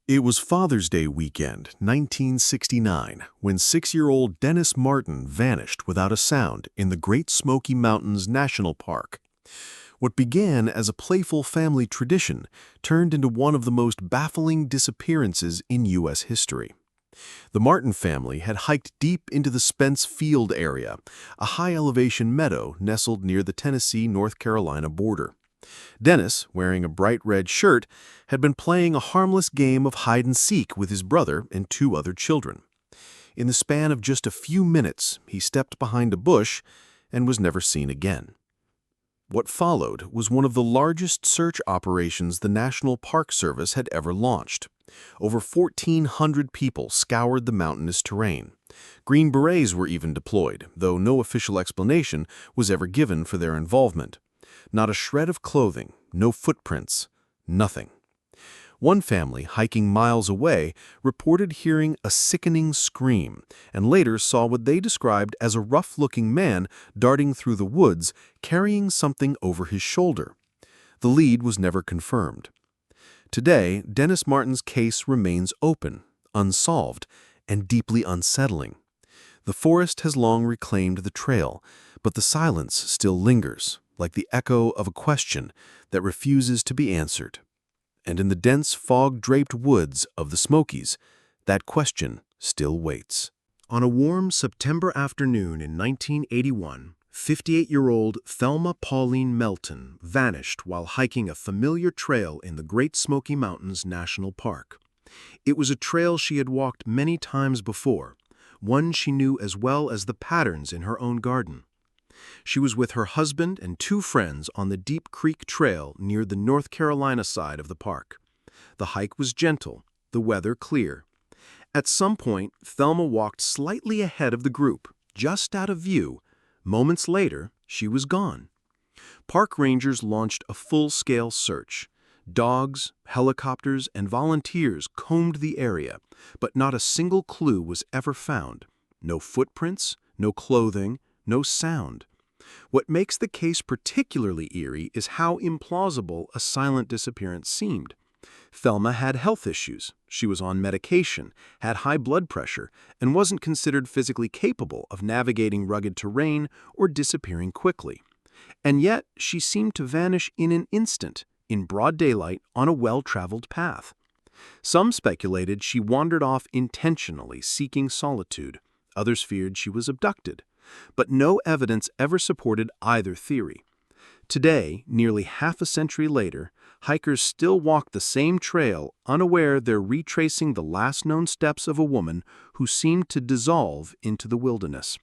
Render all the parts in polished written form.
It was Father's Day weekend, 1969, when 6-year-old Dennis Martin vanished without a sound in the Great Smoky Mountains National Park. What began as a playful family tradition turned into one of the most baffling disappearances in U.S. history. The Martin family had hiked deep into the Spence Field area, a high-elevation meadow nestled near the Tennessee-North Carolina border. Dennis, wearing a bright red shirt, had been playing a harmless game of hide-and-seek with his brother and 2 other children. In the span of just a few minutes, he stepped behind a bush and was never seen again. What followed was one of the largest search operations the National Park Service had ever launched. Over 1,400 people scoured the mountainous terrain. Green Berets were even deployed, though no official explanation was ever given for their involvement. Not a shred of clothing, no footprints, nothing. One family, hiking miles away, reported hearing a sickening scream and later saw what they described as a rough-looking man darting through the woods, carrying something over his shoulder. The lead was never confirmed. Today, Dennis Martin's case remains open, unsolved, and deeply unsettling. The forest has long reclaimed the trail, but the silence still lingers, like the echo of a question that refuses to be answered. And in the dense fog-draped woods of the Smokies, that question still waits. On a warm September afternoon in 1981, 58-year-old Thelma Pauline Melton vanished while hiking a familiar trail in the Great Smoky Mountains National Park. It was a trail she had walked many times before, one she knew as well as the patterns in her own garden. She was with her husband and 2 friends on the Deep Creek Trail near the North Carolina side of the park. The hike was gentle, the weather clear. At some point, Thelma walked slightly ahead of the group, just out of view. Moments later, she was gone. Park rangers launched a full-scale search. Dogs, helicopters, and volunteers combed the area, but not a single clue was ever found. No footprints, no clothing, no sound. What makes the case particularly eerie is how implausible a silent disappearance seemed. Thelma had health issues. She was on medication, had high blood pressure, and wasn't considered physically capable of navigating rugged terrain or disappearing quickly. And yet, she seemed to vanish in an instant, in broad daylight on a well-traveled path. Some speculated she wandered off intentionally, seeking solitude. Others feared she was abducted. But no evidence ever supported either theory. Today, nearly half a century later, hikers still walk the same trail, unaware they're retracing the last known steps of a woman who seemed to dissolve into the wilderness.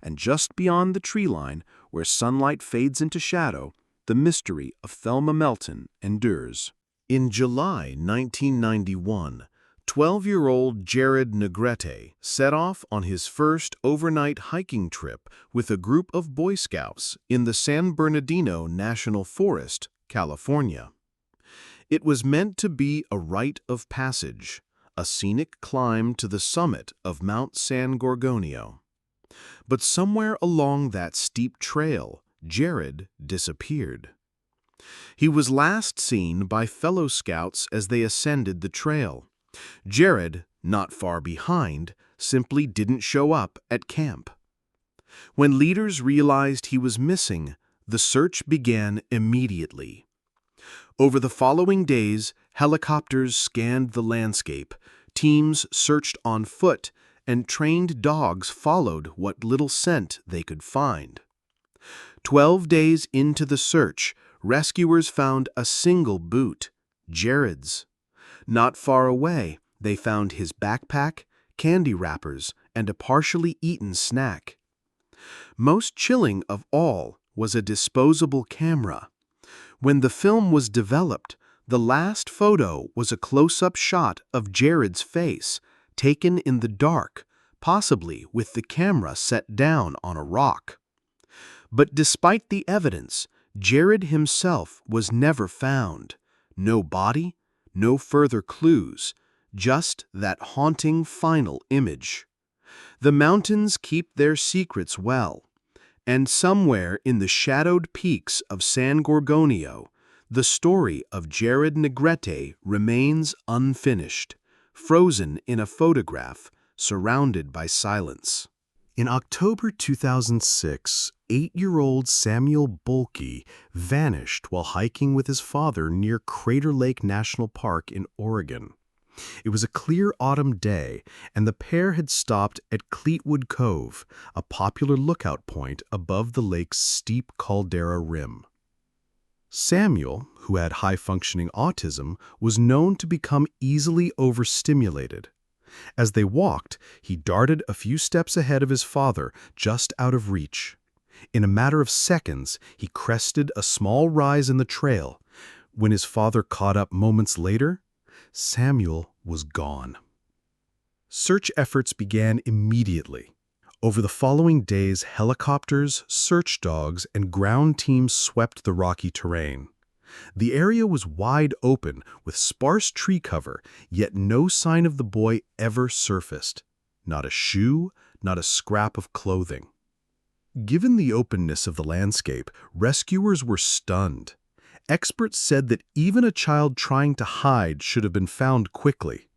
And just beyond the tree line, where sunlight fades into shadow, the mystery of Thelma Melton endures. In July 1991, 12-year-old Jared Negrete set off on his first overnight hiking trip with a group of Boy Scouts in the San Bernardino National Forest, California. It was meant to be a rite of passage, a scenic climb to the summit of Mount San Gorgonio. But somewhere along that steep trail, Jared disappeared. He was last seen by fellow scouts as they ascended the trail. Jared, not far behind, simply didn't show up at camp. When leaders realized he was missing, the search began immediately. Over the following days, helicopters scanned the landscape, teams searched on foot, and trained dogs followed what little scent they could find. 12 days into the search, rescuers found a single boot, Jared's. Not far away, they found his backpack, candy wrappers, and a partially eaten snack. Most chilling of all was a disposable camera. When the film was developed, the last photo was a close-up shot of Jared's face, taken in the dark, possibly with the camera set down on a rock. But despite the evidence, Jared himself was never found. No body, no further clues, just that haunting final image. The mountains keep their secrets well, and somewhere in the shadowed peaks of San Gorgonio, the story of Jared Negrete remains unfinished, frozen in a photograph, surrounded by silence. In October 2006, 8-year-old Samuel Boehlke vanished while hiking with his father near Crater Lake National Park in Oregon. It was a clear autumn day, and the pair had stopped at Cleetwood Cove, a popular lookout point above the lake's steep caldera rim. Samuel, who had high-functioning autism, was known to become easily overstimulated. As they walked, he darted a few steps ahead of his father, just out of reach. In a matter of seconds, he crested a small rise in the trail. When his father caught up moments later, Samuel was gone. Search efforts began immediately. Over the following days, helicopters, search dogs, and ground teams swept the rocky terrain. The area was wide open, with sparse tree cover, yet no sign of the boy ever surfaced. Not a shoe, not a scrap of clothing. Given the openness of the landscape, rescuers were stunned. Experts said that even a child trying to hide should have been found quickly.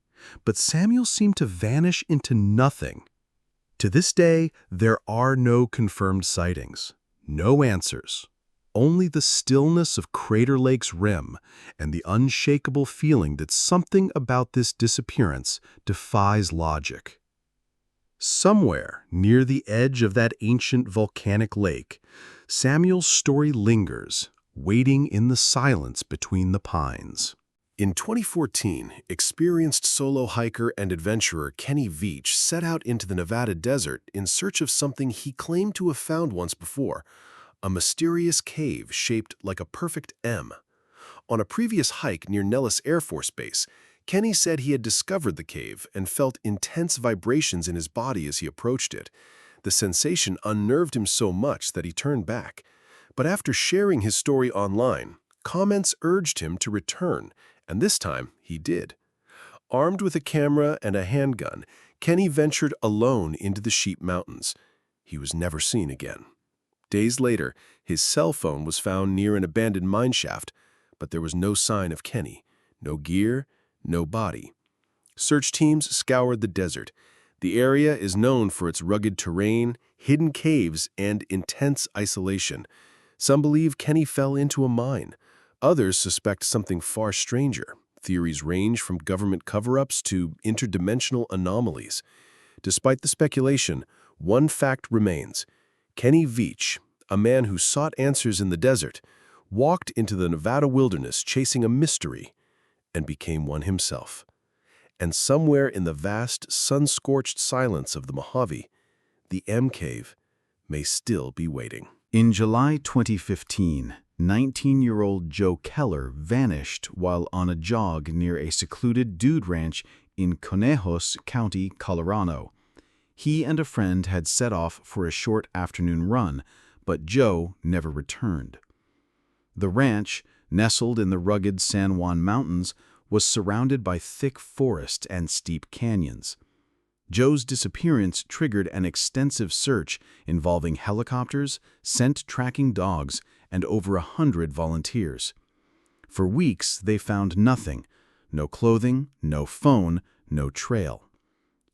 But Samuel seemed to vanish into nothing. To this day, there are no confirmed sightings, no answers. Only the stillness of Crater Lake's rim and the unshakable feeling that something about this disappearance defies logic. Somewhere near the edge of that ancient volcanic lake, Samuel's story lingers, waiting in the silence between the pines. In 2014, experienced solo hiker and adventurer Kenny Veach set out into the Nevada desert in search of something he claimed to have found once before, a mysterious cave shaped like a perfect M. On a previous hike near Nellis Air Force Base, Kenny said he had discovered the cave and felt intense vibrations in his body as he approached it. The sensation unnerved him so much that he turned back. But after sharing his story online, comments urged him to return, and this time he did. Armed with a camera and a handgun, Kenny ventured alone into the Sheep Mountains. He was never seen again. Days later, his cell phone was found near an abandoned mineshaft, but there was no sign of Kenny, no gear, no body. Search teams scoured the desert. The area is known for its rugged terrain, hidden caves, and intense isolation. Some believe Kenny fell into a mine. Others suspect something far stranger. Theories range from government cover-ups to interdimensional anomalies. Despite the speculation, one fact remains. Kenny Veach, a man who sought answers in the desert, walked into the Nevada wilderness chasing a mystery and became one himself. And somewhere in the vast, sun-scorched silence of the Mojave, the M Cave may still be waiting. In July 2015, 19-year-old Joe Keller vanished while on a jog near a secluded dude ranch in Conejos County, Colorado. He and a friend had set off for a short afternoon run, but Joe never returned. The ranch, nestled in the rugged San Juan Mountains, was surrounded by thick forest and steep canyons. Joe's disappearance triggered an extensive search involving helicopters, scent-tracking dogs, and over 100 volunteers. For weeks, they found nothing: no clothing, no phone, no trail.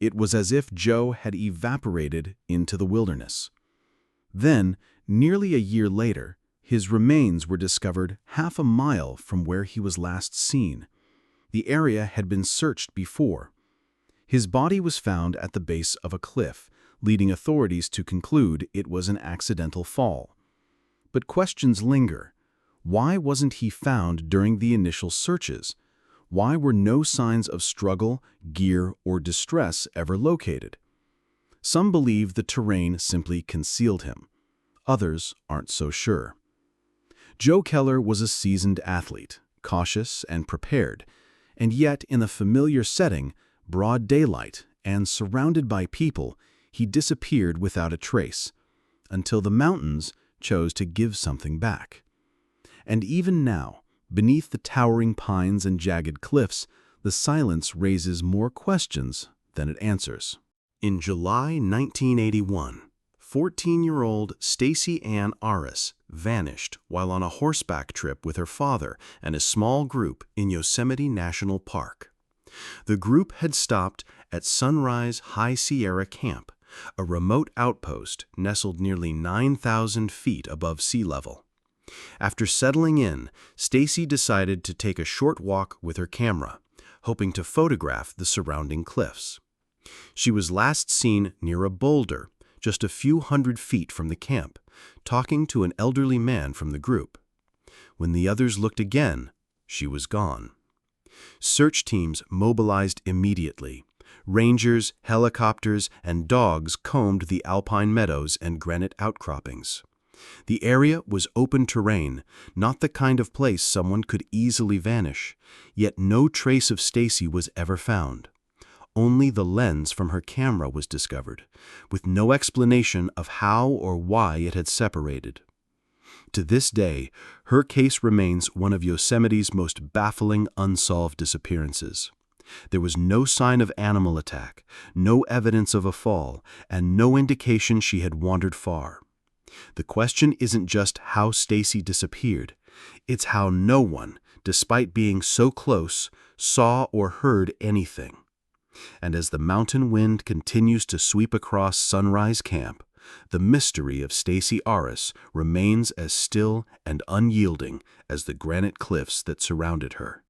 It was as if Joe had evaporated into the wilderness. Then, nearly a year later, his remains were discovered half a mile from where he was last seen. The area had been searched before. His body was found at the base of a cliff, leading authorities to conclude it was an accidental fall. But questions linger. Why wasn't he found during the initial searches? Why were no signs of struggle, gear, or distress ever located? Some believe the terrain simply concealed him. Others aren't so sure. Joe Keller was a seasoned athlete, cautious and prepared, and yet in a familiar setting, broad daylight, and surrounded by people, he disappeared without a trace, until the mountains chose to give something back. And even now, beneath the towering pines and jagged cliffs, the silence raises more questions than it answers. In July 1981, 14-year-old Stacy Ann Arras vanished while on a horseback trip with her father and a small group in Yosemite National Park. The group had stopped at Sunrise High Sierra Camp, a remote outpost nestled nearly 9,000 feet above sea level. After settling in, Stacy decided to take a short walk with her camera, hoping to photograph the surrounding cliffs. She was last seen near a boulder, just a few hundred feet from the camp, talking to an elderly man from the group. When the others looked again, she was gone. Search teams mobilized immediately. Rangers, helicopters, and dogs combed the alpine meadows and granite outcroppings. The area was open terrain, not the kind of place someone could easily vanish, yet no trace of Stacy was ever found. Only the lens from her camera was discovered, with no explanation of how or why it had separated. To this day, her case remains one of Yosemite's most baffling unsolved disappearances. There was no sign of animal attack, no evidence of a fall, and no indication she had wandered far. The question isn't just how Stacy disappeared, it's how no one, despite being so close, saw or heard anything. And as the mountain wind continues to sweep across Sunrise Camp, the mystery of Stacy Arras remains as still and unyielding as the granite cliffs that surrounded her.